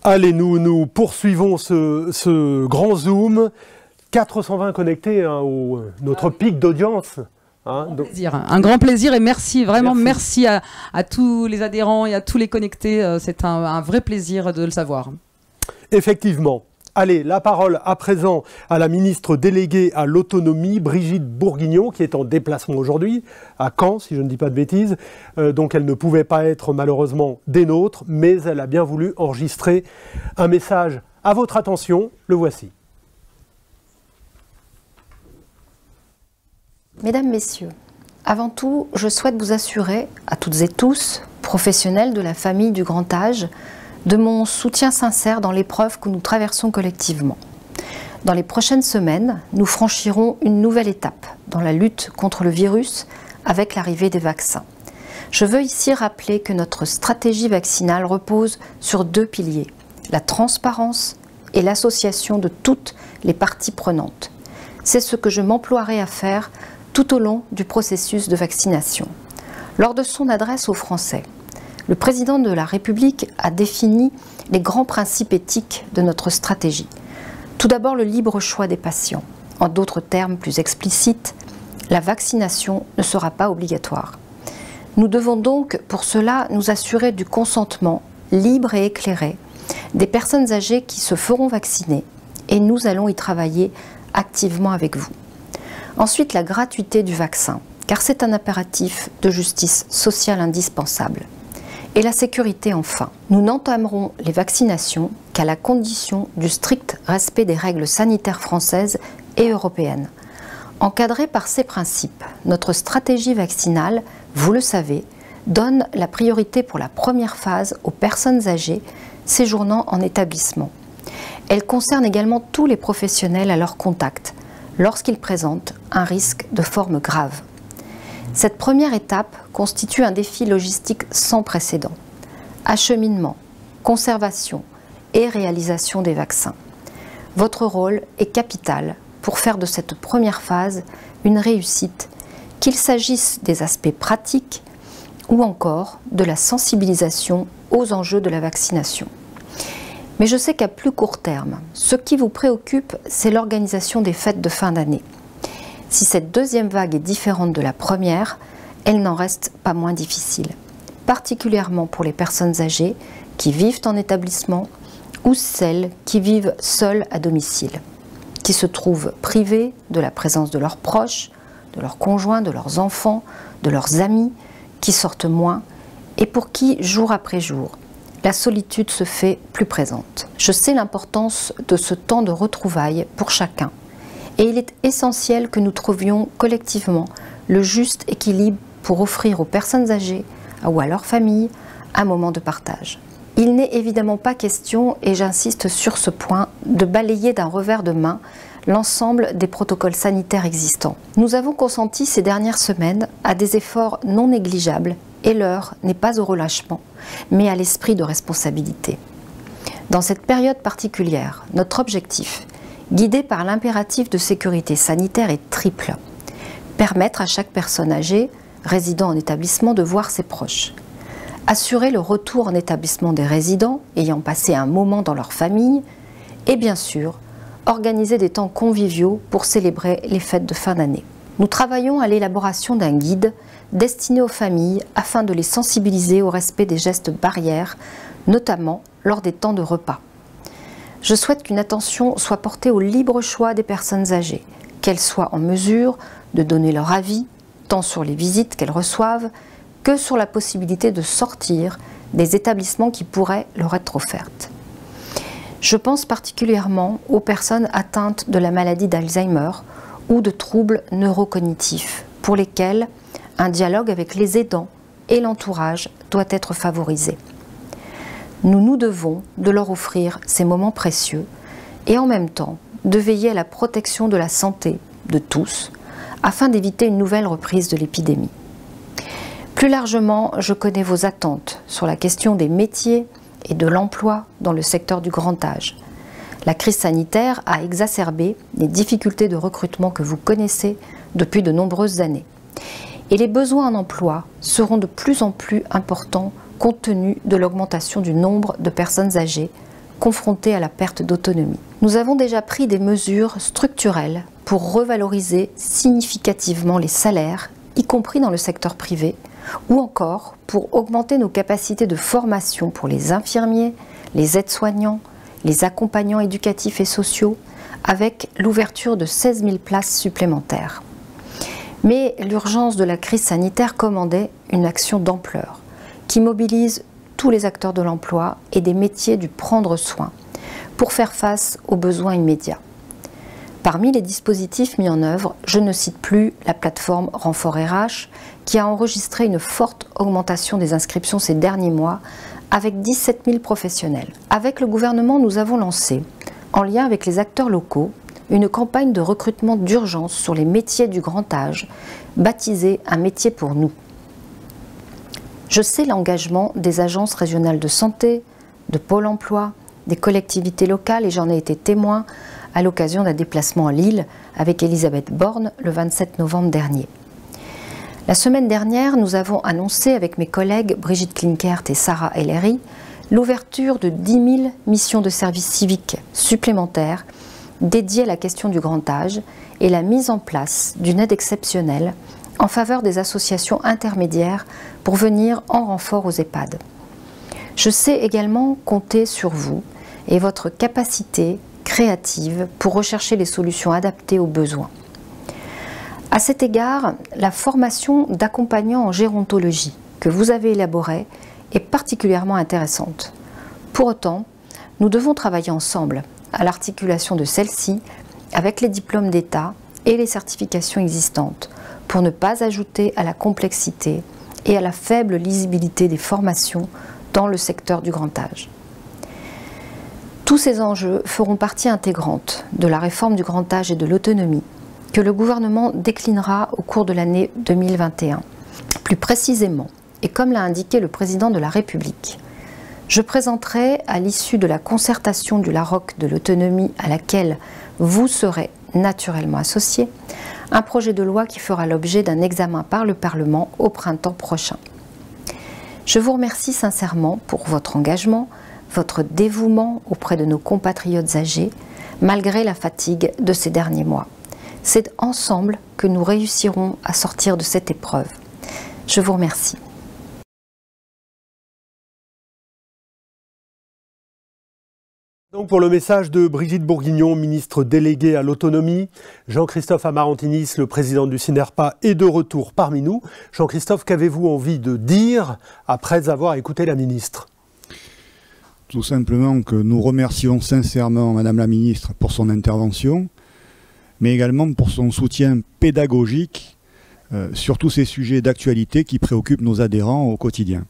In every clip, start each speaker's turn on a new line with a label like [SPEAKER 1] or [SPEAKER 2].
[SPEAKER 1] Allez, nous poursuivons ce grand Zoom. 420 connectés hein, notre pic d'audience. Hein,
[SPEAKER 2] un grand plaisir et merci, vraiment merci à tous les adhérents et à tous les connectés. C'est un vrai plaisir de le savoir.
[SPEAKER 1] Effectivement. Allez, la parole à présent à la ministre déléguée à l'autonomie, Brigitte Bourguignon, qui est en déplacement aujourd'hui à Caen, si je ne dis pas de bêtises. Donc elle ne pouvait pas être malheureusement des nôtres, mais elle a bien voulu enregistrer un message à votre attention. Le voici.
[SPEAKER 3] Mesdames, Messieurs, avant tout, je souhaite vous assurer, à toutes et tous, professionnels de la famille du grand âge, de mon soutien sincère dans l'épreuve que nous traversons collectivement. Dans les prochaines semaines, nous franchirons une nouvelle étape dans la lutte contre le virus avec l'arrivée des vaccins. Je veux ici rappeler que notre stratégie vaccinale repose sur deux piliers, la transparence et l'association de toutes les parties prenantes. C'est ce que je m'emploierai à faire tout au long du processus de vaccination. Lors de son adresse aux Français, le président de la République a défini les grands principes éthiques de notre stratégie. Tout d'abord, le libre choix des patients. En d'autres termes plus explicites, la vaccination ne sera pas obligatoire. Nous devons donc, pour cela, nous assurer du consentement libre et éclairé des personnes âgées qui se feront vacciner et nous allons y travailler activement avec vous. Ensuite, la gratuité du vaccin, car c'est un impératif de justice sociale indispensable. Et la sécurité enfin. Nous n'entamerons les vaccinations qu'à la condition du strict respect des règles sanitaires françaises et européennes. Encadrée par ces principes, notre stratégie vaccinale, vous le savez, donne la priorité pour la première phase aux personnes âgées séjournant en établissement. Elle concerne également tous les professionnels à leur contact, lorsqu'ils présentent un risque de forme grave. Cette première étape constitue un défi logistique sans précédent. Acheminement, conservation et réalisation des vaccins. Votre rôle est capital pour faire de cette première phase une réussite, qu'il s'agisse des aspects pratiques ou encore de la sensibilisation aux enjeux de la vaccination. Mais je sais qu'à plus court terme, ce qui vous préoccupe, c'est l'organisation des fêtes de fin d'année. Si cette deuxième vague est différente de la première, elle n'en reste pas moins difficile, particulièrement pour les personnes âgées qui vivent en établissement ou celles qui vivent seules à domicile, qui se trouvent privées de la présence de leurs proches, de leurs conjoints, de leurs enfants, de leurs amis, qui sortent moins et pour qui, jour après jour, la solitude se fait plus présente. Je sais l'importance de ce temps de retrouvailles pour chacun. Et il est essentiel que nous trouvions collectivement le juste équilibre pour offrir aux personnes âgées ou à leurs familles un moment de partage. Il n'est évidemment pas question, et j'insiste sur ce point, de balayer d'un revers de main l'ensemble des protocoles sanitaires existants. Nous avons consenti ces dernières semaines à des efforts non négligeables et l'heure n'est pas au relâchement, mais à l'esprit de responsabilité. Dans cette période particulière, notre objectif, guidé par l'impératif de sécurité sanitaire, est triple. Permettre à chaque personne âgée, résidant en établissement, de voir ses proches. Assurer le retour en établissement des résidents ayant passé un moment dans leur famille. Et bien sûr, organiser des temps conviviaux pour célébrer les fêtes de fin d'année. Nous travaillons à l'élaboration d'un guide destiné aux familles afin de les sensibiliser au respect des gestes barrières, notamment lors des temps de repas. Je souhaite qu'une attention soit portée au libre choix des personnes âgées, qu'elles soient en mesure de donner leur avis, tant sur les visites qu'elles reçoivent, que sur la possibilité de sortir des établissements qui pourraient leur être offertes. Je pense particulièrement aux personnes atteintes de la maladie d'Alzheimer ou de troubles neurocognitifs, pour lesquels un dialogue avec les aidants et l'entourage doit être favorisé. Nous nous devons de leur offrir ces moments précieux et en même temps de veiller à la protection de la santé de tous afin d'éviter une nouvelle reprise de l'épidémie. Plus largement, je connais vos attentes sur la question des métiers et de l'emploi dans le secteur du grand âge. La crise sanitaire a exacerbé les difficultés de recrutement que vous connaissez depuis de nombreuses années. Et les besoins en emploi seront de plus en plus importants compte tenu de l'augmentation du nombre de personnes âgées, confrontés à la perte d'autonomie. Nous avons déjà pris des mesures structurelles pour revaloriser significativement les salaires, y compris dans le secteur privé, ou encore pour augmenter nos capacités de formation pour les infirmiers, les aides-soignants, les accompagnants éducatifs et sociaux, avec l'ouverture de 16 000 places supplémentaires. Mais l'urgence de la crise sanitaire commandait une action d'ampleur qui mobilise tous les acteurs de l'emploi et des métiers du prendre soin pour faire face aux besoins immédiats. Parmi les dispositifs mis en œuvre, je ne cite plus la plateforme Renfort RH qui a enregistré une forte augmentation des inscriptions ces derniers mois avec 17 000 professionnels. Avec le gouvernement, nous avons lancé, en lien avec les acteurs locaux, une campagne de recrutement d'urgence sur les métiers du grand âge, baptisée Un métier pour nous. Je sais l'engagement des agences régionales de santé, de Pôle emploi, des collectivités locales et j'en ai été témoin à l'occasion d'un déplacement à Lille avec Elisabeth Borne le 27 novembre dernier. La semaine dernière, nous avons annoncé avec mes collègues Brigitte Klinkert et Sarah Ellery l'ouverture de 10 000 missions de service civique supplémentaires dédiées à la question du grand âge et la mise en place d'une aide exceptionnelle en faveur des associations intermédiaires pour venir en renfort aux EHPAD. Je sais également compter sur vous et votre capacité créative pour rechercher les solutions adaptées aux besoins. À cet égard, la formation d'accompagnants en gérontologie que vous avez élaborée est particulièrement intéressante. Pour autant, nous devons travailler ensemble à l'articulation de celle-ci avec les diplômes d'État et les certifications existantes pour ne pas ajouter à la complexité et à la faible lisibilité des formations dans le secteur du grand âge. Tous ces enjeux feront partie intégrante de la réforme du grand âge et de l'autonomie que le gouvernement déclinera au cours de l'année 2021. Plus précisément, et comme l'a indiqué le président de la République, je présenterai à l'issue de la concertation du LAROC de l'autonomie à laquelle vous serez naturellement associés, un projet de loi qui fera l'objet d'un examen par le Parlement au printemps prochain. Je vous remercie sincèrement pour votre engagement, votre dévouement auprès de nos compatriotes âgés, malgré la fatigue de ces derniers mois. C'est ensemble que nous réussirons à sortir de cette épreuve. Je vous remercie.
[SPEAKER 1] Donc pour le message de Brigitte Bourguignon, ministre déléguée à l'autonomie, Jean-Christophe Amarantinis, le président du CINERPA, est de retour parmi nous. Jean-Christophe, qu'avez-vous envie de dire après avoir écouté la ministre ?
[SPEAKER 4] Tout simplement que nous remercions sincèrement Madame la ministre pour son intervention, mais également pour son soutien pédagogique sur tous ces sujets d'actualité qui préoccupent nos adhérents au quotidien.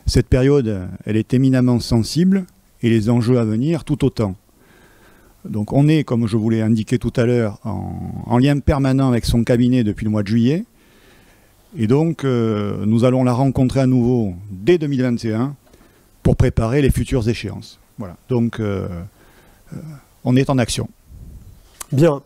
[SPEAKER 4] Cette période, elle est éminemment sensible et les enjeux à venir tout autant. Donc on est, comme je vous l'ai indiqué tout à l'heure, en lien permanent avec son cabinet depuis le mois de juillet. Et donc nous allons la rencontrer à nouveau dès 2021 pour préparer les futures échéances. Voilà. Donc on est en action.
[SPEAKER 1] Bien.